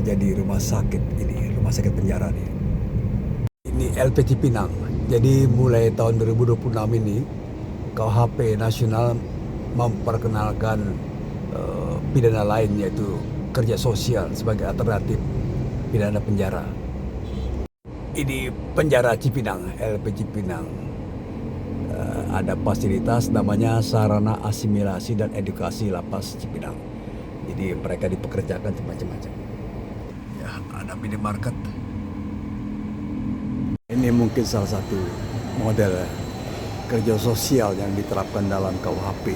bekerja di rumah sakit penjara nih. Ini LP Cipinang. Jadi mulai tahun 2026 ini KUHP nasional memperkenalkan pidana lain, yaitu kerja sosial sebagai alternatif pidana penjara. Ini penjara Cipinang, LP Cipinang. Ada fasilitas namanya sarana asimilasi dan edukasi lapas Cipinang. Jadi mereka dipekerjakan macam-macam. Ya, ada minimarket. Ini mungkin salah satu model kerja sosial yang diterapkan dalam KUHP.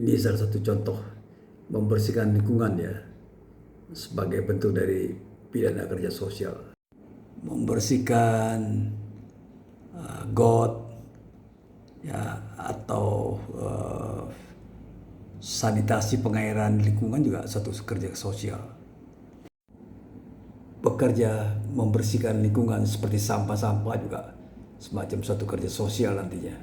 Ini salah satu contoh membersihkan lingkungan ya, sebagai bentuk dari pidana kerja sosial. Membersihkan got ya, atau sanitasi pengairan lingkungan juga satu kerja sosial. Bekerja membersihkan lingkungan seperti sampah-sampah juga semacam suatu kerja sosial nantinya.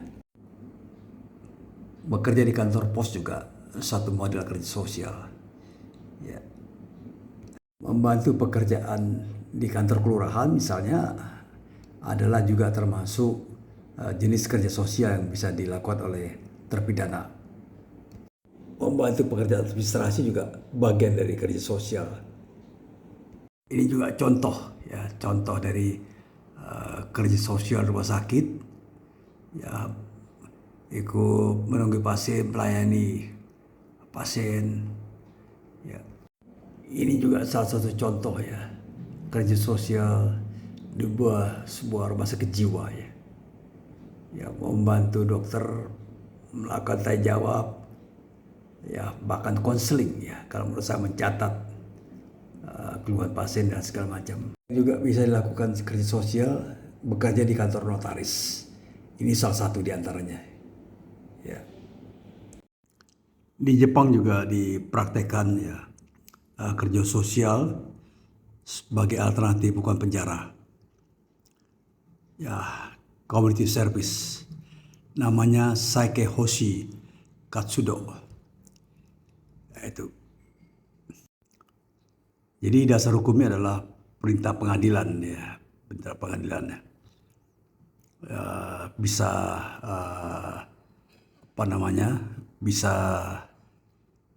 Bekerja di kantor pos juga satu model kerja sosial. Ya. Membantu pekerjaan di kantor kelurahan misalnya adalah juga termasuk jenis kerja sosial yang bisa dilakukan oleh terpidana. Membantu pekerjaan administrasi juga bagian dari kerja sosial. Ini juga contoh ya, contoh dari kerja sosial rumah sakit ya, ikut menunggu pasien, melayani pasien ya. Ini juga salah satu contoh ya kerja sosial di sebuah rumah sakit jiwa ya. Ya, membantu dokter melakukan tanya jawab ya, bahkan konseling ya, kalau menurut saya mencatat keluhan pasien dan segala macam. Juga bisa dilakukan kerja sosial bekerja di kantor notaris. Ini salah satu di antaranya. Ya. Di Jepang juga dipraktekkan ya kerja sosial sebagai alternatif bukan penjara. Ya, community service. Namanya Saikehoshi Katsudo. Itu. Jadi dasar hukumnya adalah perintah pengadilan ya, perintah pengadilan ya. Bisa bisa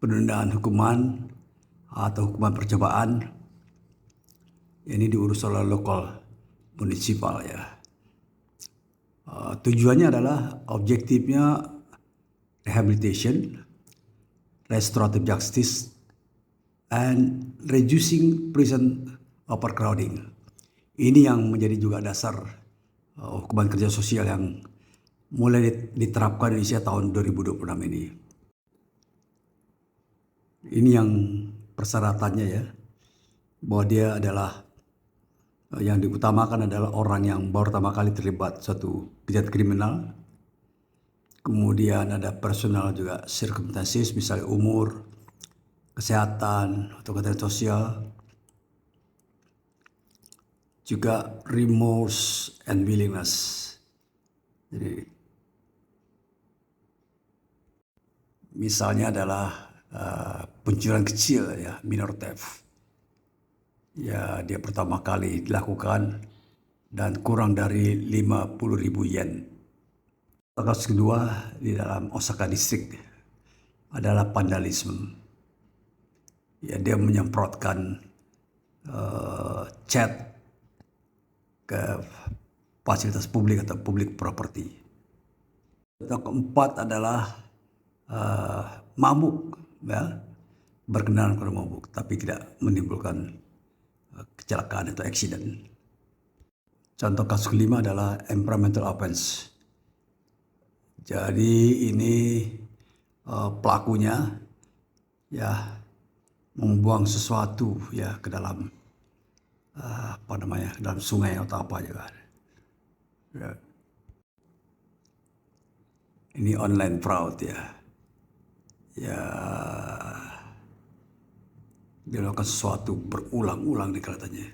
penundaan hukuman atau hukuman percobaan. Ini diurus oleh lokal municipal ya. Tujuannya adalah objektifnya rehabilitation, restorative justice, and reducing prison overcrowding. Ini yang menjadi juga dasar hukuman kerja sosial yang mulai diterapkan di Indonesia tahun 2026 ini. Ini yang persyaratannya ya, bahwa dia adalah yang diutamakan adalah orang yang baru pertama kali terlibat suatu kejahatan kriminal. Kemudian ada personal juga circumstances, misalnya umur, kesehatan atau keadaan sosial, juga remorse and willingness. Jadi misalnya adalah pencurian kecil ya, minor theft. Ya, dia pertama kali dilakukan dan kurang dari 50.000 yen. Kasus kedua di dalam Osaka District adalah vandalisme. Ya, dia menyemprotkan cat ke fasilitas publik atau public property. Yang keempat adalah mabuk, ya, berkendaraan karena mabuk, tapi tidak menimbulkan kecelakaan atau accident. Contoh kasus kelima adalah environmental offense. Jadi ini pelakunya ya membuang sesuatu ya ke dalam dalam sungai atau apa juga. Ya. Ini online fraud ya. Ya, dia melakukan sesuatu berulang-ulang nih katanya.